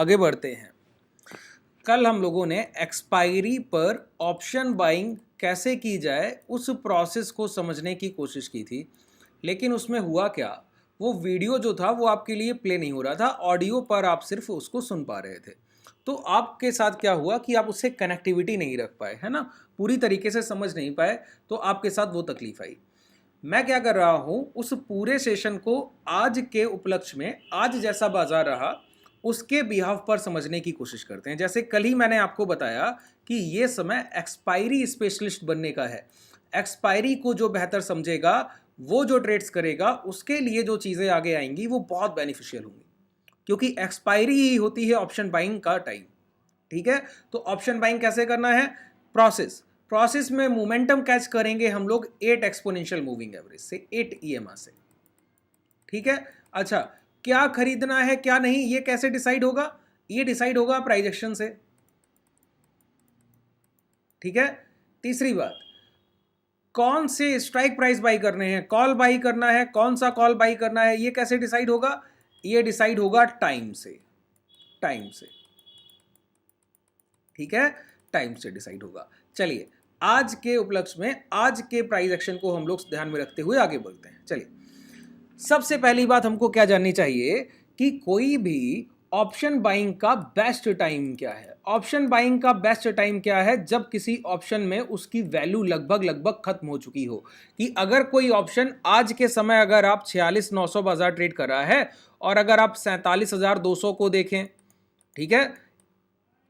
आगे बढ़ते हैं। कल हम लोगों ने एक्सपायरी पर ऑप्शन बाइंग कैसे की जाए उस प्रोसेस को समझने की कोशिश की थी, लेकिन उसमें हुआ क्या, वो वीडियो जो था वो आपके लिए प्ले नहीं हो रहा था, ऑडियो पर आप सिर्फ उसको सुन पा रहे थे। तो आपके साथ क्या हुआ कि आप उससे कनेक्टिविटी नहीं रख पाए, है ना, पूरी तरीके से समझ नहीं पाए, तो आपके साथ वो तकलीफ आई। मैं क्या कर रहा हूं, उस पूरे सेशन को आज के उपलक्ष्य में, आज जैसा बाजार रहा उसके बिहाफ पर समझने की कोशिश करते हैं। जैसे कल ही मैंने आपको बताया कि ये समय एक्सपायरी स्पेशलिस्ट बनने का है। एक्सपायरी को जो बेहतर समझेगा, वो जो ट्रेड्स करेगा, उसके लिए जो चीज़ें आगे आएंगी वो बहुत बेनिफिशियल होंगी, क्योंकि एक्सपायरी ही होती है ऑप्शन बाइंग का टाइम। ठीक है, तो ऑप्शन बाइंग कैसे करना है, प्रोसेस में मोमेंटम कैच करेंगे हम लोग 8 एक्सपोनेंशियल मूविंग एवरेज से, 8 ईएमए से। ठीक है, अच्छा, क्या खरीदना है क्या नहीं ये कैसे डिसाइड होगा, ये डिसाइड होगा प्राइस एक्शन से। ठीक है, तीसरी बात, कौन से स्ट्राइक प्राइस बाई करने हैं, कॉल बाई करना है, कौन सा कॉल बाई करना है, ये कैसे डिसाइड होगा, ये डिसाइड होगा टाइम से। ठीक है, टाइम से डिसाइड होगा। चलिए, आज के उपलक्ष्य में आज के प्राइस एक्शन को हम लोग ध्यान में रखते हुए आगे बढ़ते हैं। चलिए, सबसे पहली बात हमको क्या जाननी चाहिए कि कोई भी ऑप्शन बाइंग का बेस्ट टाइम क्या है। ऑप्शन बाइंग का बेस्ट टाइम क्या है, जब किसी ऑप्शन में उसकी वैल्यू लगभग खत्म हो चुकी हो। कि अगर कोई ऑप्शन आज के समय अगर आप 46,900 बाजार ट्रेड कर रहा है और अगर आप 47,200 को देखें, ठीक है,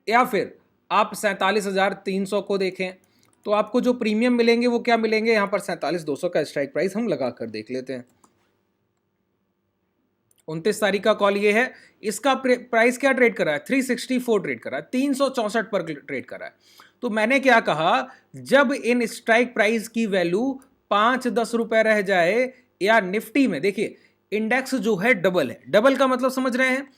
या फिर आप 47,300 को देखें, तो आपको जो प्रीमियम मिलेंगे वो क्या मिलेंगे, यहां पर 47,200 का स्ट्राइक प्राइस हम लगा कर देख लेते हैं। 29 तारीख का कॉल ये है, इसका प्राइस क्या ट्रेड कर रहा है, 364 ट्रेड कर रहा है, 364 पर ट्रेड कर रहा है। तो मैंने क्या कहा, जब इन स्ट्राइक प्राइस की वैल्यू 5-10 रुपए रह जाए, या निफ्टी में देखिए इंडेक्स जो है डबल है, डबल का मतलब समझ रहे हैं,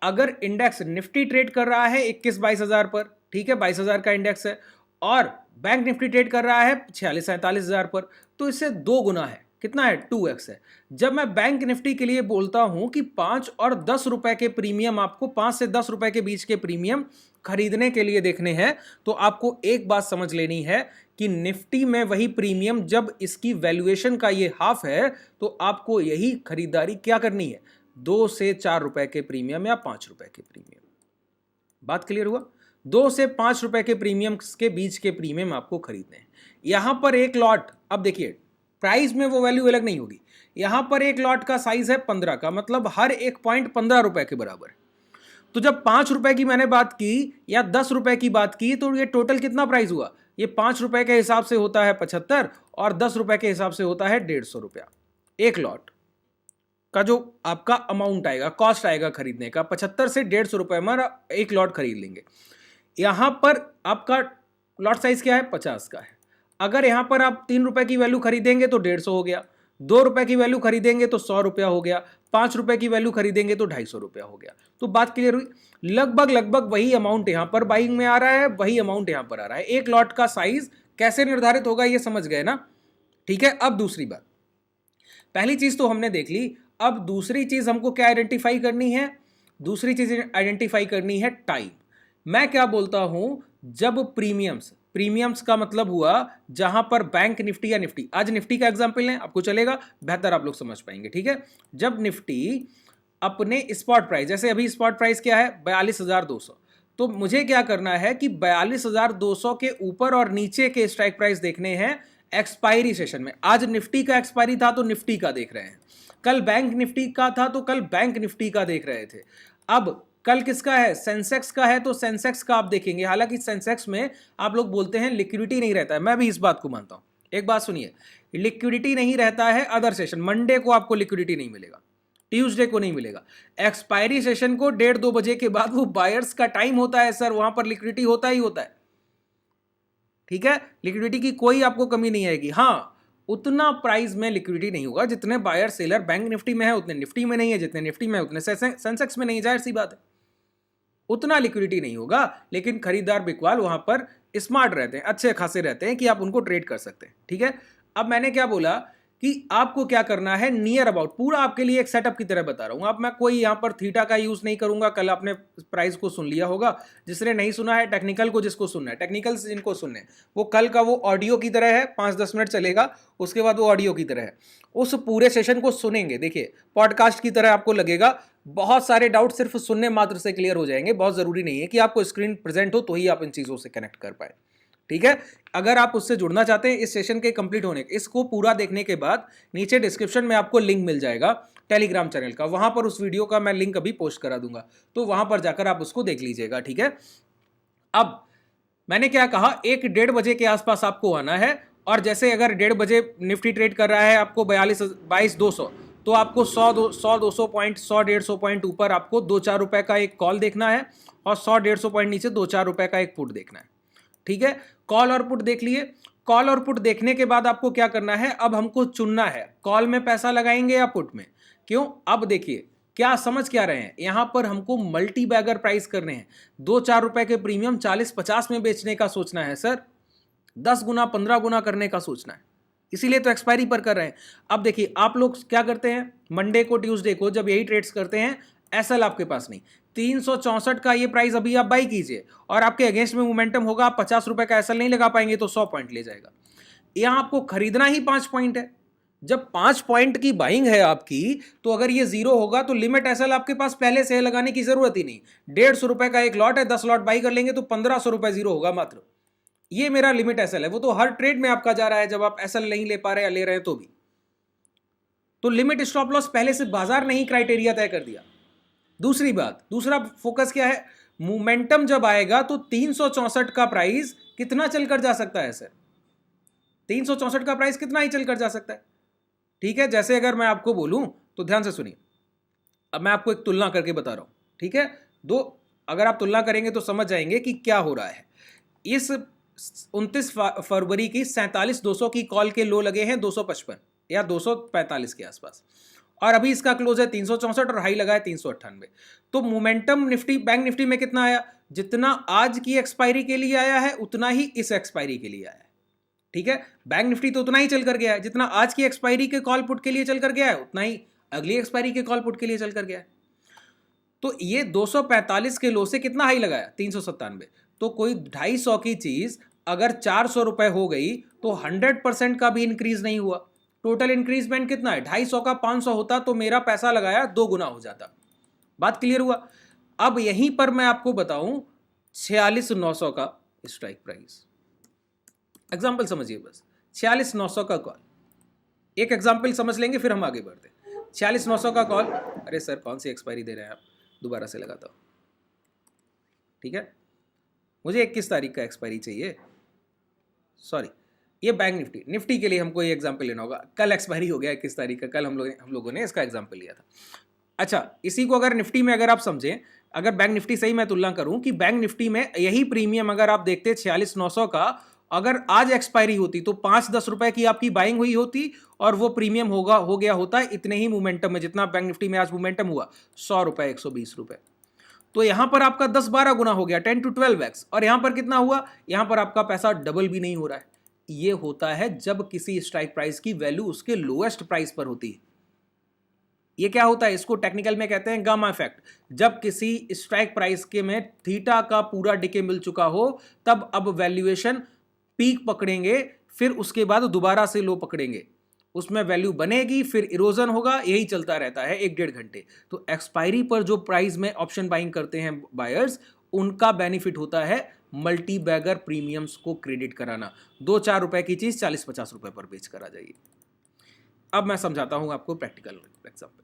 अगर इंडेक्स निफ्टी ट्रेड कर रहा है 21-22 हजार पर, ठीक है, 22 हजार का इंडेक्स है, और बैंक निफ्टी ट्रेड कर रहा है 46-47 हजार पर, तो इससे 2 गुना है, कितना है, 2x है। जब मैं बैंक निफ्टी के लिए बोलता हूं कि 5 और 10 रुपए के प्रीमियम, आपको 5 से 10 रुपए के बीच के प्रीमियम खरीदने के लिए देखने हैं, तो आपको एक बात समझ लेनी है कि निफ्टी में वही प्रीमियम जब इसकी वैल्यूएशन का ये हाफ है, तो आपको यही खरीदारी क्या करनी है, 2 से 4 रुपए के प्रीमियम या 5 रुपए के प्रीमियम। बात क्लियर हुआ, 2 से 5 रुपए के प्रीमियम के बीच के प्रीमियम आपको खरीदने हैं। यहां पर एक लॉट, अब देखिए प्राइस में वो वैल्यू अलग नहीं होगी, यहां पर एक लॉट का साइज है 15 का, मतलब हर एक पॉइंट 15 रुपए के बराबर है। तो जब 5 रुपए की मैंने बात की या 10 रुपए की बात की, तो ये टोटल कितना प्राइस हुआ, ये 5 रुपए के हिसाब से होता है 75 और 10 रुपए के हिसाब से होता है 150 रुपया। एक लॉट का जो आपका अमाउंट आएगा, कॉस्ट आएगा खरीदने का, 75 से 150 रुपए में एक लॉट खरीद लेंगे। यहां पर आपका लॉट साइज क्या है, 50 का है। अगर यहां पर आप 3 रुपए की वैल्यू खरीदेंगे तो 150 हो गया, 2 रुपए की वैल्यू खरीदेंगे तो 100 रुपया हो गया, 5 रुपए की वैल्यू खरीदेंगे तो 250 रुपया हो गया। तो बात क्लियर हुई, लगभग वही अमाउंट यहां पर बाइंग में आ रहा है, वही अमाउंट यहां पर आ रहा है। एक लॉट का साइज कैसे निर्धारित होगा ये समझ गए ना। ठीक है, अब दूसरी बात, पहली चीज तो हमने देख ली, अब दूसरी चीज हमको क्या आइडेंटिफाई करनी है, दूसरी चीज आइडेंटिफाई करनी है टाइम। मैं क्या बोलता हूं, जब प्रीमियम्स का मतलब हुआ जहां पर बैंक निफ्टी या निफ्टी, आज निफ्टी का एग्जांपल लें, आपको चलेगा, बेहतर आप लोग समझ पाएंगे। ठीक है, जब निफ्टी अपने स्पॉट प्राइस, जैसे अभी स्पॉट प्राइस क्या है 42,200, तो मुझे क्या करना है कि 42,200 के ऊपर और नीचे के स्ट्राइक प्राइस देखने हैं एक्सपायरी सेशन में। आज निफ्टी का एक्सपायरी था तो निफ्टी का देख रहे हैं, कल बैंक निफ्टी का था तो कल बैंक निफ्टी का देख रहे थे। अब कल किसका है, सेंसेक्स का है, तो सेंसेक्स का आप देखेंगे। हालांकि सेंसेक्स में आप लोग बोलते हैं लिक्विडिटी नहीं रहता है, मैं भी इस बात को मानता हूं। एक बात सुनिए, लिक्विडिटी नहीं रहता है अदर सेशन, मंडे को आपको लिक्विडिटी नहीं मिलेगा, ट्यूसडे को नहीं मिलेगा, एक्सपायरी सेशन को 1:30-2 बजे के बाद वो बायर्स का टाइम होता है सर, वहां पर लिक्विडिटी होता ही होता है। ठीक है, लिक्विडिटी की कोई आपको कमी नहीं आएगी। हाँ, उतना प्राइस में लिक्विडिटी नहीं होगा जितने बायर सेलर बैंक निफ्टी में है उतने निफ्टी में नहीं है, जितने निफ्टी में है उतने सेंसेक्स में नहीं है, जाहिर सी बात है उतना लिक्विडिटी नहीं होगा। लेकिन खरीदार बिकवाल वहां पर स्मार्ट रहते हैं, अच्छे खासे रहते हैं कि आप उनको ट्रेड कर सकते हैं। ठीक है, अब मैंने क्या बोला कि आपको क्या करना है, नियर अबाउट पूरा आपके लिए एक सेटअप की तरह बता रहा हूं। अब मैं कोई यहां पर थीटा का यूज नहीं करूंगा, कल आपने प्राइस को सुन लिया होगा, जिसने नहीं सुना है टेक्निकल को, जिसको सुनना है टेक्निकल से जिनको सुनने हैं, वो कल का वो ऑडियो की तरह है, 5-10 मिनट चलेगा, उसके बाद वो ऑडियो की तरह है, उस पूरे सेशन को सुनेंगे। देखिए पॉडकास्ट की तरह आपको लगेगा, बहुत सारे डाउट सिर्फ सुनने मात्र से क्लियर हो जाएंगे। बहुत जरूरी नहीं है कि आपको स्क्रीन प्रेजेंट हो तो ही आप इन चीजों से कनेक्ट कर पाए, ठीक है। अगर आप उससे जुड़ना चाहते हैं इस सेशन के कंप्लीट होने के, इसको पूरा देखने के बाद नीचे डिस्क्रिप्शन में आपको लिंक मिल जाएगा टेलीग्राम चैनल का, वहां पर उस वीडियो का मैं लिंक अभी पोस्ट करा दूंगा, तो वहां पर जाकर आप उसको देख लीजिएगा, ठीक है। अब मैंने क्या कहा, 1-1:30 बजे के आसपास आपको आना है, और जैसे अगर 1:30 बजे निफ्टी ट्रेड कर रहा है आपको 22,200, तो आपको 100-200 पॉइंट, 100-150 पॉइंट ऊपर आपको 2-4 रुपए का एक कॉल देखना है, और 100-150 पॉइंट नीचे 2-4 रुपए का एक पुट देखना है, ठीक है। कॉल और पुट देख लिए। कॉल और पुट देखने के बाद आपको क्या करना है, अब हमको चुनना है कॉल में पैसा लगाएंगे या पुट में। क्यों, अब देखिए क्या समझ क्या रहे हैं, यहां पर हमको मल्टी बैगर प्राइस करने हैं, 2-4 रुपए के प्रीमियम 40-50 में बेचने का सोचना है सर, 10 गुना 15 गुना करने का सोचना है, इसीलिए तो एक्सपायरी पर कर रहे हैं। अब देखिए आप लोग क्या करते हैं, मंडे को ट्यूसडे को जब यही ट्रेड्स करते हैं, एसएल आपके पास नहीं, 364 का ये प्राइस अभी आप बाई कीजिए, और आपके अगेंस्ट में मोमेंटम होगा, आप 50 रुपए का एसएल नहीं लगा पाएंगे तो 100 पॉइंट ले जाएगा। यहां आपको खरीदना ही 5 पॉइंट है, जब 5 पॉइंट की बाइंग है आपकी, तो अगर ये जीरो होगा तो लिमिट एसएल आपके पास पहले से है, लगाने की जरूरत ही नहीं। 150 रुपए का एक लॉट है, 10 लॉट बाई कर लेंगे तो 1500 रुपए जीरो होगा मात्र, ये मेरा लिमिट एसएल है। वो तो हर ट्रेड में आपका जा रहा है, जब आप एसएल नहीं ले पा रहे या ले रहे हैं तो भी, तो लिमिट स्टॉप लॉस पहले से बाजार ने ही क्राइटेरिया तय कर दिया। दूसरी बात, दूसरा फोकस क्या है, मोमेंटम जब आएगा तो 364 का प्राइस कितना चलकर जा सकता है सर, 364 का प्राइस कितना ही चलकर जा सकता है, ठीक है। जैसे अगर मैं आपको बोलूं तो ध्यान से सुनिए, अब मैं आपको एक तुलना करके बता रहा हूं, ठीक है। अगर आप तुलना करेंगे तो समझ जाएंगे कि क्या हो रहा है। इस 29 फरवरी की 47,200 की कॉल के लो लगे हैं 255 या 245 के आसपास, और अभी इसका क्लोज है 364 और हाई लगा है 398। तो मोमेंटम निफ्टी, बैंक निफ्टी में कितना आया, जितना आज की एक्सपायरी के लिए आया है उतना ही इस एक्सपायरी के लिए आया है, ठीक है। बैंक निफ्टी तो उतना ही चल कर गया है, जितना आज की एक्सपायरी के कॉल पुट के लिए चल कर गया है उतना ही अगली एक्सपायरी के कॉल पुट के लिए चल कर गया है। तो ये 245 के लो से कितना हाई लगाया, 397। तो कोई 250 की चीज अगर 400 रुपए हो गई तो 100% का भी इंक्रीज नहीं हुआ। टोटल इंक्रीजमेंट कितना है, 250 का 500 होता तो मेरा पैसा लगाया 2 गुना हो जाता। बात क्लियर हुआ। अब यहीं पर मैं आपको बताऊं 46,900 का स्ट्राइक प्राइस, एग्जाम्पल समझिए बस, 46,900 का कॉल, एक एग्जाम्पल समझ लेंगे फिर हम आगे बढ़ते हैं। 46,900 का कॉल, अरे सर कौन सी एक्सपायरी दे रहे हैं आप, दोबारा से लगाता हूं, ठीक है। मुझे 21 तारीख का एक्सपायरी चाहिए, सॉरी ये बैंक निफ्टी के लिए हमको ये एग्जाम्पल लेना होगा, कल एक्सपायरी हो गया 21 तारीख का, कल हम लोगों ने इसका एग्जाम्पल लिया था। अच्छा, इसी को अगर निफ्टी में अगर आप समझें, अगर बैंक निफ्टी से ही मैं तुलना करूं कि बैंक निफ्टी में यही प्रीमियम अगर आप देखते 46,900 का, अगर आज एक्सपायरी होती तो 5-10 रुपए की आपकी बाइंग हुई होती और वो प्रीमियम हो गया होता इतने ही मोमेंटम में, जितना बैंक निफ्टी में आज मोमेंटम हुआ 100 रुपए, 120 रुपए। तो यहां पर आपका 10-12 गुना हो गया, 10 to 12x। और यहां पर कितना हुआ, यहां पर आपका पैसा डबल भी नहीं हो रहा है। ये होता है जब किसी स्ट्राइक प्राइस की वैल्यू उसके लोएस्ट प्राइस पर होती है। ये क्या होता है, इसको टेक्निकल में कहते हैं गामा इफेक्ट। जब किसी स्ट्राइक प्राइस के में थीटा का पूरा डिके मिल चुका हो, तब अब वैल्यूएशन पीक पकड़ेंगे, फिर उसके बाद दोबारा से लो पकड़ेंगे, उसमें वैल्यू बनेगी, फिर इरोजन होगा, यही चलता रहता है 1-1.5 घंटे। तो एक्सपायरी पर जो प्राइस में ऑप्शन बाइंग करते हैं बायर्स, उनका बेनिफिट होता है मल्टी बैगर प्रीमियम्स को क्रेडिट कराना। 2-4 रुपए की चीज 40-50 रुपए पर बेच कर आ जाइए। अब मैं समझाता हूं आपको प्रैक्टिकल एग्जांपल,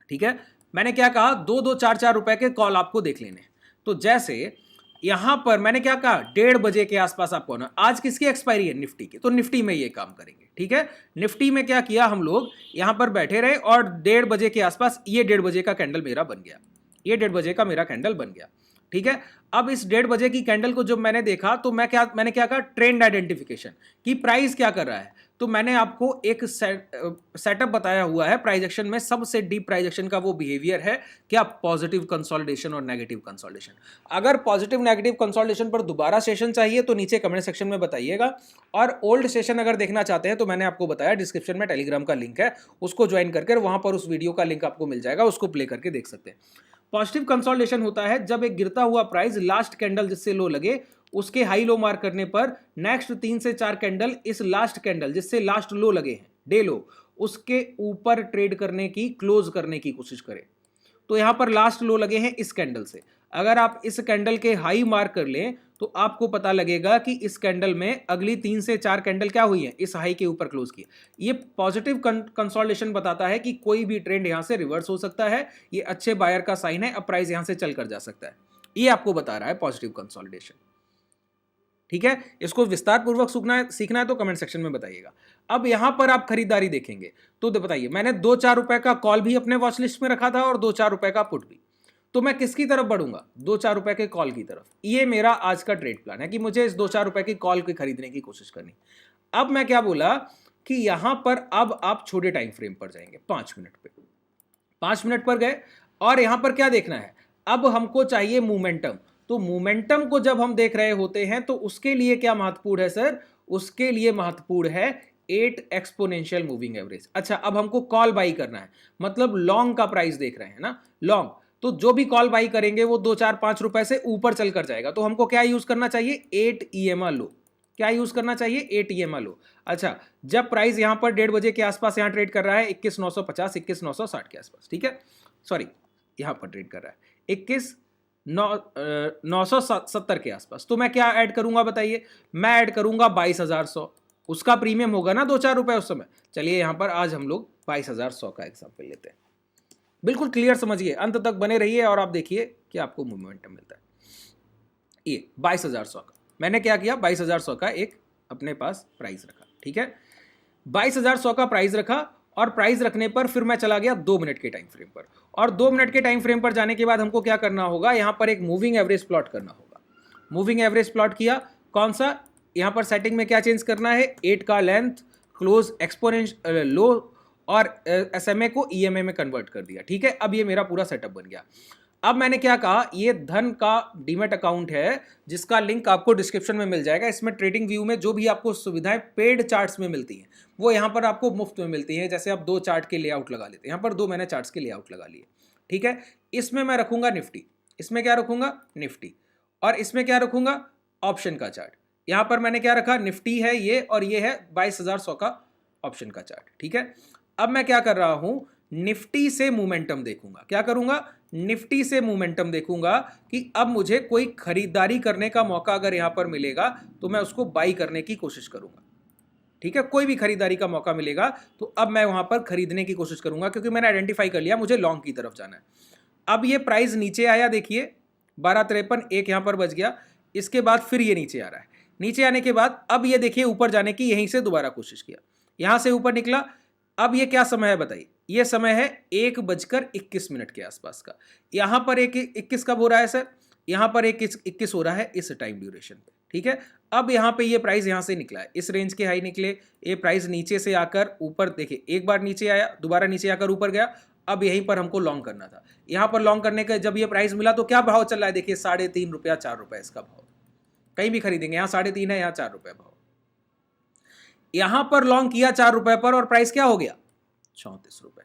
ठीक है। मैंने क्या कहा, 2-2, 4-4 रुपए के कॉल आपको देख लेने। तो जैसे यहां पर मैंने क्या कहा, 1:30 बजे के आसपास आपको आना। आज किसकी एक्सपायरी है, निफ्टी की, तो निफ्टी में ये काम करेंगे, ठीक है। निफ्टी में क्या किया, हम लोग यहां पर बैठे रहे और 1:30 बजे के आसपास ये 1:30 बजे का कैंडल मेरा बन गया, ये 1:30 बजे का मेरा कैंडल बन गया, ठीक है। अब इस 1:30 बजे की कैंडल को जब मैंने देखा तो मैंने क्या कहा, ट्रेंड आइडेंटिफिकेशन, कि प्राइस क्या कर रहा है। तो मैंने आपको एक सेटअप बताया हुआ है प्राइस एक्शन में। सबसे डीप प्राइस एक्शन का वो बिहेवियर है क्या, पॉजिटिव कंसोलिडेशन और नेगेटिव कंसोलिडेशन। अगर पॉजिटिव नेगेटिव कंसोलिडेशन पर दोबारा सेशन चाहिए तो नीचे कमेंट सेक्शन में बताइएगा, और ओल्ड सेशन अगर देखना चाहते हैं तो मैंने आपको बताया डिस्क्रिप्शन में टेलीग्राम का लिंक है, उसको ज्वाइन करके वहां पर उस वीडियो का लिंक आपको मिल जाएगा, उसको प्ले करके देख सकते हैं। पॉजिटिव कंसोलिडेशन होता है जब एक गिरता हुआ प्राइस लास्ट कैंडल जिससे लो लगे उसके हाई लो मार्क करने पर नेक्स्ट 3 से 4 कैंडल इस लास्ट कैंडल जिससे लास्ट लो लगे हैं, डे लो, उसके ऊपर ट्रेड करने की, क्लोज करने की कोशिश करें। तो यहां पर लास्ट लो लगे हैं इस कैंडल से, अगर आप इस कैंडल के हाई मार्क कर लें तो आपको पता लगेगा कि इस कैंडल में अगली 3 से 4 कैंडल क्या हुई है, इस हाई के ऊपर क्लोज की। ये पॉजिटिव कंसोलिडेशन बताता है कि कोई भी ट्रेंड यहां से रिवर्स हो सकता है, ये अच्छे बायर का साइन है, अब प्राइस यहां से चल कर जा सकता है। ये आपको बता रहा है पॉजिटिव कंसोलिडेशन। ठीक है, इसको विस्तार पूर्वक सीखना है तो कमेंट सेक्शन में बताइएगा। अब यहां पर आप खरीदारी देखेंगे तो बताइए, मैंने 2-4 रुपए का कॉल भी अपने वॉच लिस्ट में रखा था और 2-4 रुपए का पुट भी, तो मैं किसकी तरफ बढ़ूंगा, 2-4 रुपए के कॉल की तरफ। ये मेरा आज का ट्रेड प्लान है कि मुझे इस 2-4 रुपए की कॉल की खरीदने की कोशिश करनी। अब मैं क्या बोला कि यहां पर अब आप छोटे टाइम फ्रेम पर जाएंगे, 5 मिनट पे, 5 मिनट पर गए और यहां पर क्या देखना है, अब हमको चाहिए मोमेंटम। तो मोमेंटम को जब हम देख रहे होते हैं तो उसके लिए क्या महत्वपूर्ण है सर, उसके लिए महत्वपूर्ण है 8 एक्सपोनेंशियल मूविंग एवरेज। अच्छा, अब हमको कॉल बाई करना है, मतलब लॉन्ग का प्राइस देख रहे हैं ना, लॉन्ग, तो जो भी कॉल बाई करेंगे वो 2-4-5 रुपए से ऊपर चल कर जाएगा। तो हमको क्या यूज करना चाहिए, 8 EMA लो। क्या यूज करना चाहिए, 8 EMA लो। अच्छा, जब प्राइस यहां पर 1:30 बजे के आसपास यहां ट्रेड कर रहा है 21,950 21,960 के आसपास, ठीक है, सॉरी यहां पर ट्रेड कर रहा है 21,970 के आसपास, तो मैं क्या ऐड करूंगा बताइए, मैं ऐड करूंगा 22,100, उसका प्रीमियम होगा ना 2-4 रुपए उस समय। चलिए यहां पर आज हम लोग 22,100 का एग्जांपल लेते हैं। बिल्कुल क्लियर समझिए, अंत तक बने रहिए और आप देखिए कि आपको मोमेंटम मिलता है। ये 22,100 का मैंने क्या किया, 22,100 का एक अपने पास प्राइस रखा, ठीक है, 22,100 का प्राइस रखा, और प्राइस रखने पर फिर मैं चला गया 2 मिनट के टाइम फ्रेम पर, और 2 मिनट के टाइम फ्रेम पर जाने के बाद हमको क्या करना होगा, यहां पर एक मूविंग एवरेज प्लॉट करना होगा। मूविंग एवरेज प्लॉट किया, कौन सा, यहां पर सेटिंग में क्या चेंज करना है, 8 का लेंथ, क्लोज एक्सपोनेंशियल लो, और SMA को EMA में कन्वर्ट कर दिया। ठीक है, अब ये मेरा पूरा सेटअप बन गया। अब मैंने क्या कहा, ये धन का डीमेट अकाउंट है जिसका लिंक आपको डिस्क्रिप्शन में मिल जाएगा। इसमें ट्रेडिंग व्यू में जो भी आपको सुविधाएं पेड चार्ट्स में मिलती हैं वो यहाँ पर आपको मुफ्त में मिलती हैं। जैसे आप 2 चार्ट के लेआउट लगा लेते हैं, यहाँ पर 2 मैंने चार्ट्स के लेआउट लगा लिए। ठीक है, इसमें मैं रखूंगा निफ्टी, इसमें क्या रखूंगा, निफ्टी, और इसमें क्या रखूंगा, ऑप्शन का चार्ट। यहाँ पर मैंने क्या रखा, निफ्टी है ये, और ये है 22,100 का ऑप्शन का चार्ट। ठीक है, अब मैं क्या कर रहा हूं, निफ्टी से मोमेंटम देखूंगा। क्या करूंगा, निफ्टी से मोमेंटम देखूंगा कि अब मुझे कोई खरीदारी करने का मौका अगर यहां पर मिलेगा तो मैं उसको बाई करने की कोशिश करूंगा। ठीक है, कोई भी खरीदारी का मौका मिलेगा तो अब मैं वहां पर खरीदने की कोशिश करूंगा, क्योंकि मैंने आइडेंटिफाई कर लिया मुझे लॉन्ग की तरफ जाना है। अब ये प्राइस नीचे आया, देखिए 12.53 एक यहां पर बच गया, इसके बाद फिर ये नीचे आ रहा है। नीचे आने के बाद अब ये देखिए ऊपर जाने की, यहीं से दोबारा कोशिश किया, यहां से ऊपर निकला। अब ये क्या समय है बताइए, ये समय है 1:21 के आसपास का। यहां पर 1:21 कब हो रहा है सर, यहां पर 1:21 हो रहा है इस टाइम ड्यूरेशन पे। ठीक है, अब यहां पे ये प्राइस यहां से निकला है, इस रेंज के हाई निकले, ये प्राइस नीचे से आकर ऊपर, देखिए एक बार नीचे आया, दोबारा नीचे आकर ऊपर गया। अब यहीं पर हमको लॉन्ग करना था। यहां पर लॉन्ग करने का जब ये प्राइस मिला तो क्या भाव चल रहा है, देखिए 3.5 रुपया 4 रुपए इसका भाव, कहीं भी खरीदेंगे, यहां 3.5 है, यहां 4 रुपए भाव। यहां पर लॉन्ग किया 4 रुपए पर और प्राइस क्या हो गया, 34 रुपए।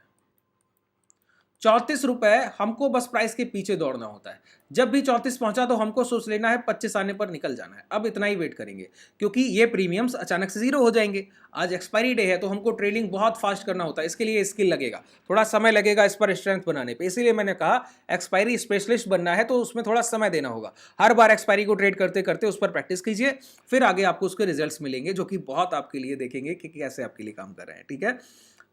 34 रुपए, हमको बस प्राइस के पीछे दौड़ना होता है। जब भी 34 पहुंचा तो हमको सोच लेना है 25 आने पर निकल जाना है। अब इतना ही वेट करेंगे, क्योंकि ये प्रीमियम्स अचानक से 0 हो जाएंगे। आज एक्सपायरी डे है तो हमको ट्रेडिंग बहुत फास्ट करना होता है, इसके लिए स्किल लगेगा, थोड़ा समय लगेगा इस पर स्ट्रेंथ बनाने पे। इसीलिए मैंने कहा एक्सपायरी स्पेशलिस्ट बनना है तो उसमें थोड़ा समय देना होगा। हर बार एक्सपायरी को ट्रेड करते करते उस पर प्रैक्टिस कीजिए, फिर आगे आपको उसके रिजल्ट्स मिलेंगे, जो कि बहुत आपके लिए देखेंगे कि कैसे आपके लिए काम कर रहे हैं। ठीक है,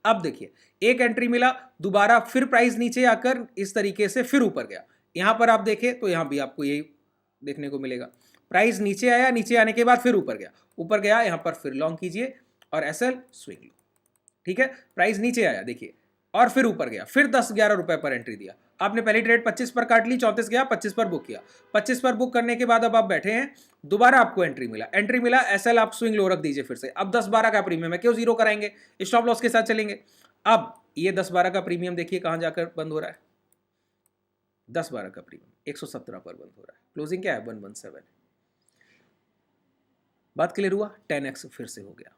अब देखिए एक एंट्री मिला, दोबारा फिर प्राइस नीचे आकर इस तरीके से फिर ऊपर गया। यहां पर आप देखें तो यहां भी आपको यही देखने को मिलेगा, प्राइस नीचे आया, नीचे आने के बाद फिर ऊपर गया, ऊपर गया, यहां पर फिर लॉन्ग कीजिए और एसएल स्विंग लो। ठीक है, प्राइस नीचे आया देखिए और फिर ऊपर गया, फिर 10-11 रुपए पर एंट्री दिया, आपने पहली ट्रेड 25 पर काट ली, 34 गया, 25 पर बुक किया। 25 पर बुक करने के बाद अब आप बैठे हैं, दोबारा आपको एंट्री मिला, एसएल आप स्विंग लो रख दीजिए फिर से। अब 10-12 का प्रीमियम है, क्यों जीरो कराएंगे, स्टॉप लॉस के साथ चलेंगे। अब ये 10-12 का प्रीमियम देखिए कहां जाकर बंद हो रहा है, 10-12 का प्रीमियम 117 पर बंद हो रहा है, क्लोजिंग क्या है 117। बात क्लियर हुआ, 10x फिर से हो गया,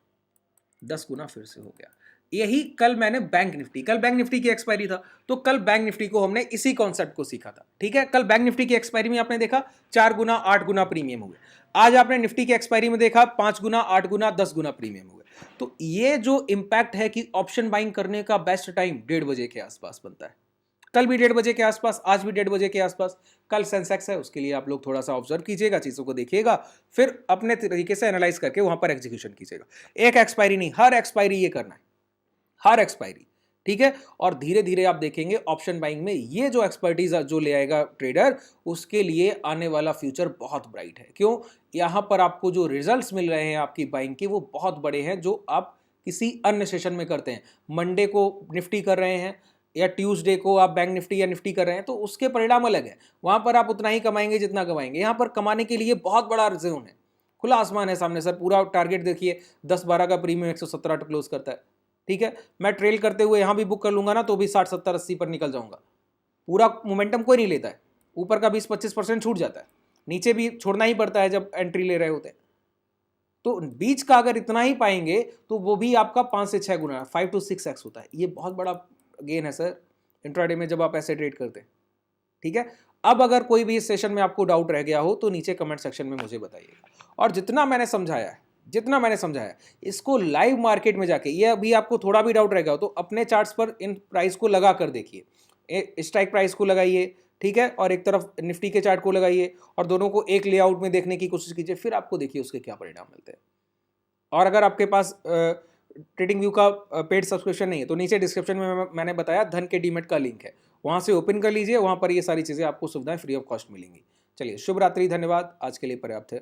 10 गुना फिर से हो गया। यही कल मैंने बैंक निफ्टी की एक्सपायरी था, तो कल बैंक निफ्टी को हमने इसी कॉन्सेप्ट को सीखा था, ठीक है। कल बैंक निफ्टी की एक्सपायरी में आपने देखा 4 गुना 8 गुना प्रीमियम हुए। आज आपने निफ्टी की एक्सपायरी में देखा 5 गुना 8 गुना 10 गुना प्रीमियम हुए। तो ये जो इंपैक्ट है कि ऑप्शन बाइंग करने का बेस्ट टाइम 1:30 बजे के आसपास बनता है। कल भी 1:30 बजे के आसपास, आज भी 1:30 बजे के आसपास। कल सेंसेक्स है, उसके लिए आप लोग थोड़ा सा ऑब्जर्व कीजिएगा, चीज़ों को देखिएगा, फिर अपने तरीके से एनालाइज करके वहां पर एग्जीक्यूशन कीजिएगा। एक एक्सपायरी नहीं, हर एक्सपायरी ये करना है, हर एक्सपायरी, ठीक है। और धीरे धीरे आप देखेंगे ऑप्शन बाइंग में ये जो एक्सपर्टीज जो ले आएगा ट्रेडर, उसके लिए आने वाला फ्यूचर बहुत ब्राइट है। क्यों, यहां पर आपको जो रिजल्ट्स मिल रहे हैं आपकी बाइंग के, वो बहुत बड़े हैं, जो आप किसी अन्य सेशन में करते हैं। मंडे को निफ्टी कर रहे हैं या ट्यूसडे को आप बैंक निफ्टी या निफ्टी कर रहे हैं, तो उसके परिणाम अलग है। वहां पर आप उतना ही कमाएंगे जितना कमाएंगे, यहां पर कमाने के लिए बहुत बड़ा जोन है, खुला आसमान है सामने। सर पूरा टारगेट देखिए, 10-12 का प्रीमियम 117 क्लोज करता है, ठीक है। मैं ट्रेल करते हुए यहां भी बुक कर लूंगा ना, तो भी 60-70-80 पर निकल जाऊंगा। पूरा मोमेंटम कोई नहीं लेता है, ऊपर का 20-25% छूट जाता है, नीचे भी छोड़ना ही पड़ता है जब एंट्री ले रहे होते हैं। तो बीच का अगर इतना ही पाएंगे तो वो भी आपका 5 से 6 गुना, 5 to 6x होता है। ये बहुत बड़ा गेन है सर इंट्राडे में जब आप ऐसे ट्रेड करते हैं, ठीक है। अब अगर कोई भी इस सेशन में आपको डाउट रह गया हो तो नीचे कमेंट सेक्शन में मुझे बताइएगा। और जितना मैंने समझाया इसको लाइव मार्केट में जाके, ये अभी आपको थोड़ा भी डाउट रह गया हो तो अपने चार्ट्स पर इन प्राइस को लगा कर देखिए, स्ट्राइक प्राइस को लगाइए, ठीक है, और एक तरफ निफ्टी के चार्ट को लगाइए, और दोनों को एक लेआउट में देखने की कोशिश कीजिए, फिर आपको देखिए उसके क्या परिणाम मिलते हैं। और अगर आपके पास ट्रेडिंग व्यू का पेड सब्सक्रिप्शन नहीं है तो नीचे डिस्क्रिप्शन में मैंने बताया धन के डीमेट का लिंक है, वहां से ओपन कर लीजिए, वहां पर ये सारी चीज़ें आपको सुविधाएं फ्री ऑफ कॉस्ट मिलेंगी। चलिए, शुभ रात्रि, धन्यवाद, आज के लिए पर्याप्त है।